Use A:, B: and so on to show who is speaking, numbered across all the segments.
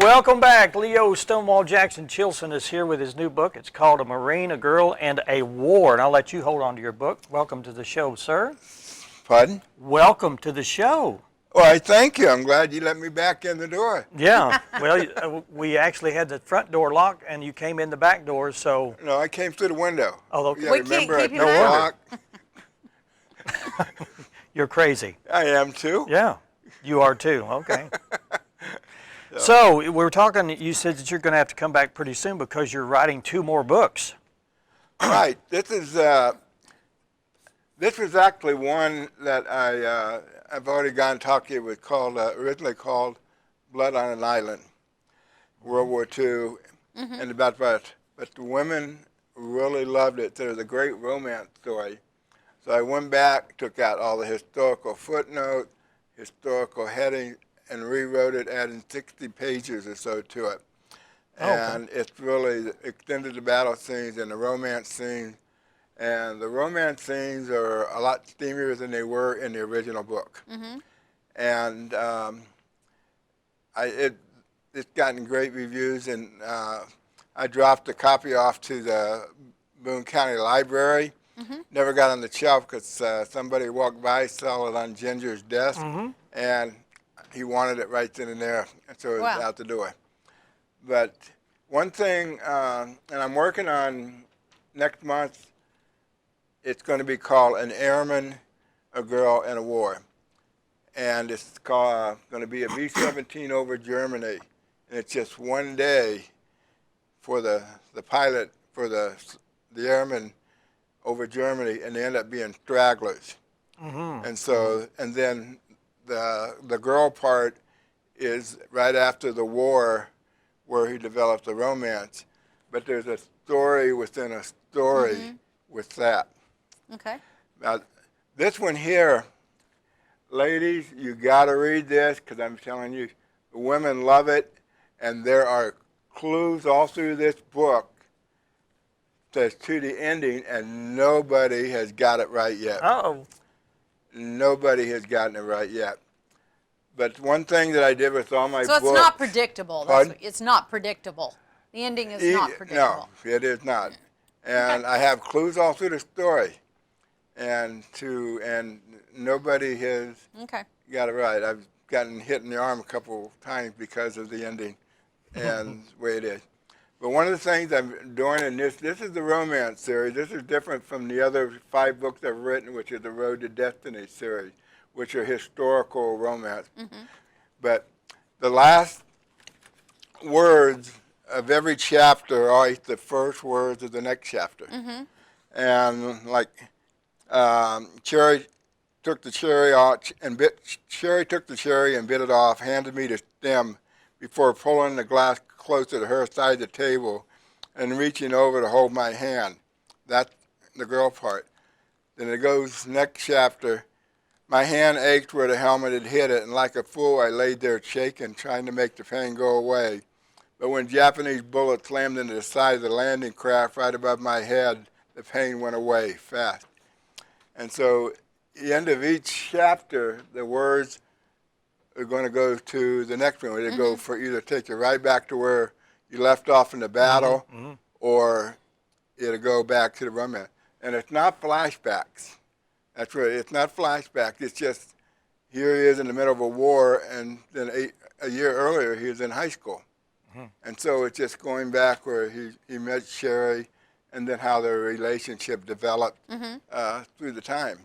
A: Welcome back. Leo Stonewall Jackson Chilson is here with his new book. It's called A Marine, a Girl, and a War. And I'll let you hold on to your book. Welcome to the show, sir.
B: Pardon?
A: Welcome to the show.
B: Well, thank you. I'm glad you let me back in the door.
A: Yeah. Well, we actually had the front door locked, and you came in the back door, so...
B: No, I came through the window.
A: Oh, okay.
B: Yeah,
C: We
B: remember
C: can't keep
B: at
C: him
B: the
C: out.
B: lock?
A: You're crazy.
B: I am too.
A: Yeah, you are too. Okay. So we were talking, you said that you're going to have to come back pretty soon because you're writing 2 more books.
B: Right. This was actually one that I've already gone and talked to you. It was called, originally called Blood on an Island, World War II, and about that. But the women really loved it. There was a great romance story. So I went back, took out all the historical footnotes, historical headings, and rewrote it, adding 60 pages or so to it. And it's really extended the battle scenes and the romance scenes. And the romance scenes are a lot steamier than they were in the original book. And it's gotten great reviews. And I dropped a copy off to the Boone County Library. Never got on the shelf because somebody walked by, saw it on Ginger's desk, and he wanted it right then and there, and so it was out the door. But one thing, and I'm working on next month, it's going to be called An Airman, a Girl, and a War. And it's going to be a B-17 over Germany. And it's just one day for the pilot, for the airman over Germany, and they end up being stragglers. And so, and then the girl part is right after the war where he developed the romance. But there's a story within a story with that.
C: Okay.
B: Now, this one here, ladies, you got to read this because I'm telling you, the women love it, and there are clues all through this book to the ending, and nobody has got it right yet.
A: Uh-oh.
B: Nobody has gotten it right yet. But one thing that I did with all my books...
C: So it's not predictable.
B: Pardon?
C: It's not predictable. The ending is not predictable.
B: No, it is not. And I have clues all through the story. And nobody has got it right. I've gotten hit in the arm a couple of times because of the ending and the way it is. But one of the things I'm doing in this is the romance series. This is different from the other 5 books I've written, which is the Road to Destiny series, which are historical romance. But the last words of every chapter are always the first words of the next chapter. And like Cherry took the cherry off and Cherry took the cherry and bit it off, handed me the stem before pulling the glass closer to her side of the table and reaching over to hold my hand. That's the girl part. Then it goes next chapter. My hand ached where the helmet had hit it, and like a fool I laid there shaking, trying to make the pain go away. But when Japanese bullets slammed into the side of the landing craft right above my head, the pain went away fast. And so at the end of each chapter, the words are going to go to the next one. They go for either take you right back to where you left off in the battle, or it'll go back to the romance. And it's not flashbacks. That's right. It's not flashback. It's just here he is in the middle of a war, and then a year earlier he was in high school. And so it's just going back where he met Sherry, and then how their relationship developed through the time.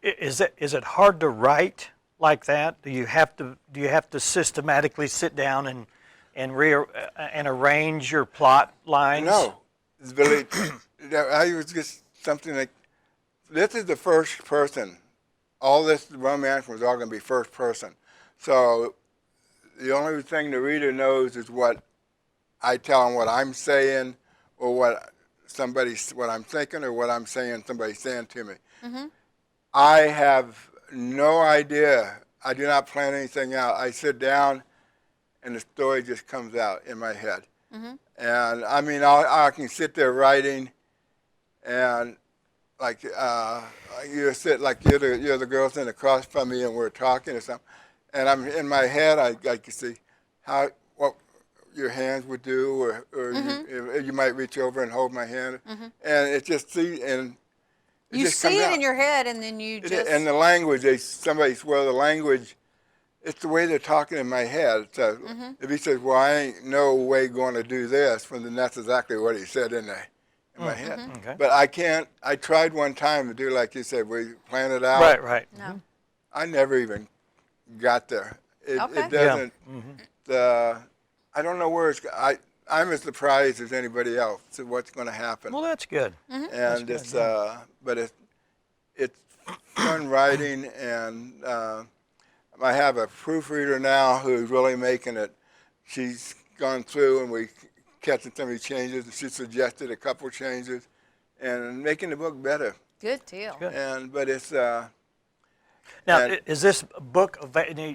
A: Is it hard to write like that? Do you have to systematically sit down and arrange your plot lines?
B: No, it's really. I was just something like, this is the first person. All this romance was all going to be first person. So the only thing the reader knows is what I tell them, what I'm saying, or what I'm thinking, or what I'm saying, somebody's saying to me. I have no idea. I do not plan anything out. I sit down, and the story just comes out in my head. And I mean, I can sit there writing, and like you sit like you're the girl sitting across from me, and we're talking or something, and I'm in my head. I can see your hands would do, or you might reach over and hold my hand, and it just
C: You
B: just
C: see
B: comes
C: it
B: out.
C: in your head, and then you just.
B: And the language, somebody swear the language, it's the way they're talking in my head. So if he says, well, I ain't no way going to do this, then that's exactly what he said in my head.
A: Okay.
B: But I can't, I tried one time to do like you said, we plan it out.
A: Right, right.
C: No.
B: I never even got there. It
C: Okay.
B: doesn't, I don't know where I'm as surprised as anybody else to what's going to happen.
A: Well, that's good.
B: And
A: good,
B: it's but it's fun writing, and I have a proofreader now who's really making it. She's gone through and we catching some of these changes, and she suggested a couple changes and making the book better.
C: Good deal.
A: Good.
B: But it's
A: Now,
B: and-
A: is this book,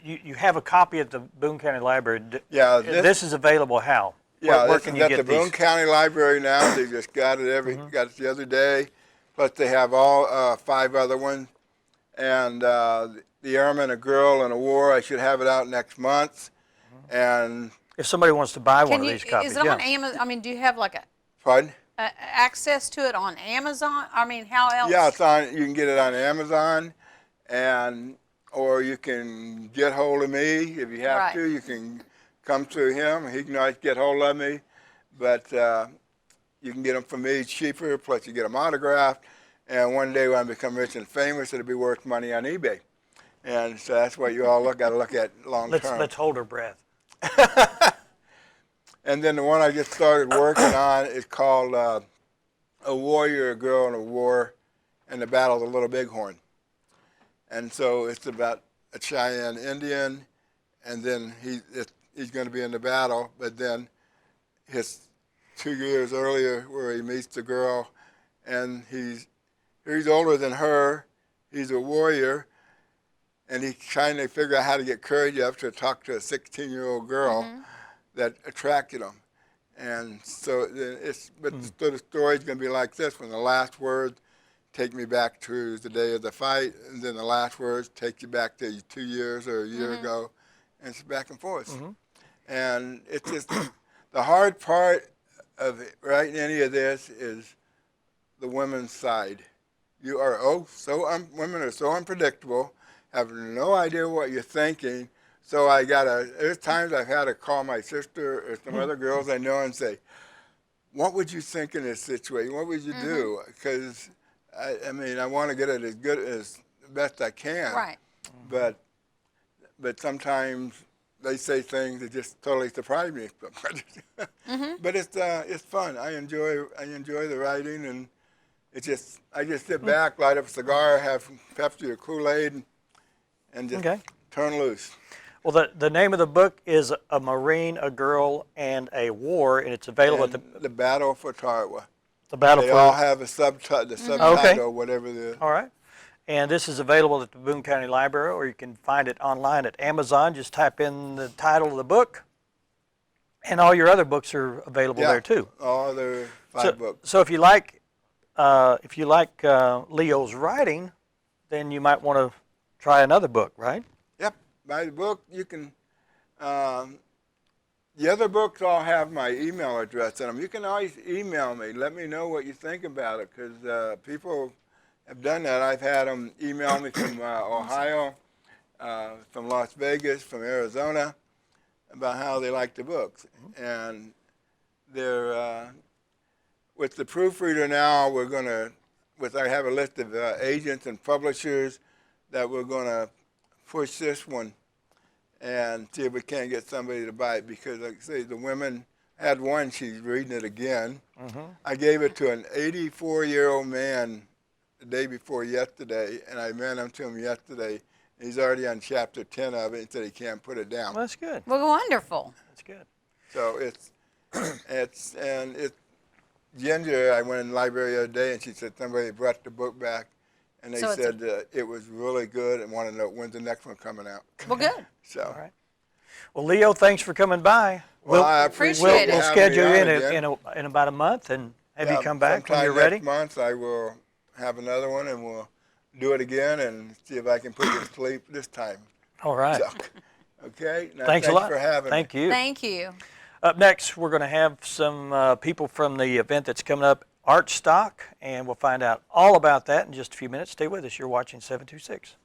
A: you have a copy at the Boone County Library.
B: Yeah,
A: This is available how?
B: Yeah,
A: where
B: this
A: can
B: is
A: you
B: at
A: get
B: the Boone
A: these?
B: County Library now. They just got it got it the other day. Plus they have all 5 other ones. And The Airman, a Girl, and a War, I should have it out next month. And,
A: If somebody wants to buy one
C: Can
A: of
C: you?
A: these copies,
C: Is it
A: yeah.
C: on Amazon? I mean, do you have like
B: pardon?
C: access to it on Amazon? I mean, how else?
B: Yeah, you can get it on Amazon, or you can get hold of me if you have
C: Right.
B: to. You can come to him. He can always get hold of me. But you can get them from me cheaper, plus you get them autographed. And one day when I become rich and famous, it'll be worth money on eBay. And so that's what you all got to look at long term.
A: Let's hold her breath.
B: And then the one I just started working on is called A Warrior, a Girl in a War, and the Battle of the Little Bighorn. And so it's about a Cheyenne Indian, and then he's going to be in the battle, but then his 2 years earlier where he meets the girl, and he's older than her, he's a warrior, and he's trying to figure out how to get courage up to talk to a 16-year-old girl that attracted him. And so so the story's going to be like this: when the last words take me back to the day of the fight, and then the last words take you back to 2 years or a year ago, and it's back and forth. And it's just the hard part of writing any of this is the women's side. You are women are so unpredictable, have no idea what you're thinking. So there's times I've had to call my sister or some other girls I know and say, what would you think in this situation? What would you do? Because, I mean, I want to get it as good as best I can.
C: Right.
B: But sometimes they say things that just totally surprise me. But it's fun. I enjoy the writing, and I just sit back, light up a cigar, have some Pepsi or Kool-Aid, and just turn loose.
A: Well, the name of the book is A Marine, a Girl, and a War, and it's available
B: And
A: at
B: the Battle for Tarawa.
A: the Battle
B: They
A: for...
B: all have the subtitle, whatever the.
A: All right. And this is available at the Boone County Library, or you can find it online at Amazon. Just type in the title of the book, and all your other books are available there too.
B: All other 5 books.
A: So if you like Leo's writing, then you might want to try another book, right?
B: Yep, buy the book. You can. The other books all have my email address in them. You can always email me. Let me know what you think about it, because people have done that. I've had them email me from Ohio, from Las Vegas, from Arizona, about how they like the books. And they're with the proofreader now. I have a list of agents and publishers that we're going to push this one and see if we can't get somebody to buy it, because, like I say, the women had one. She's reading it again. I gave it to an 84-year-old man the day before yesterday, and I ran him to him yesterday. He's already on chapter 10 of it and said he can't put it down.
A: Well, that's good.
C: Well, wonderful.
A: That's good.
B: So it's Ginger, I went in the library the other day, and she said somebody brought the book back, and they said it was really good and want to know when's the next one coming out.
C: Well, good.
B: So.
A: All right. Well, Leo, thanks for coming by.
B: Well, I appreciate
C: Appreciate it.
A: We'll
B: having me
A: schedule you
B: on again.
A: in about a month and have you come back when
B: sometime
A: you're ready.
B: Next month I will have another one, and we'll do it again and see if I can put you to sleep this time.
A: All right.
B: So, okay. Now,
A: Thanks a lot.
B: for having me.
A: Thank you.
C: Thank you.
A: Up next, we're going to have some people from the event that's coming up, Art Stock, and we'll find out all about that in just a few minutes. Stay with us. You're watching 726.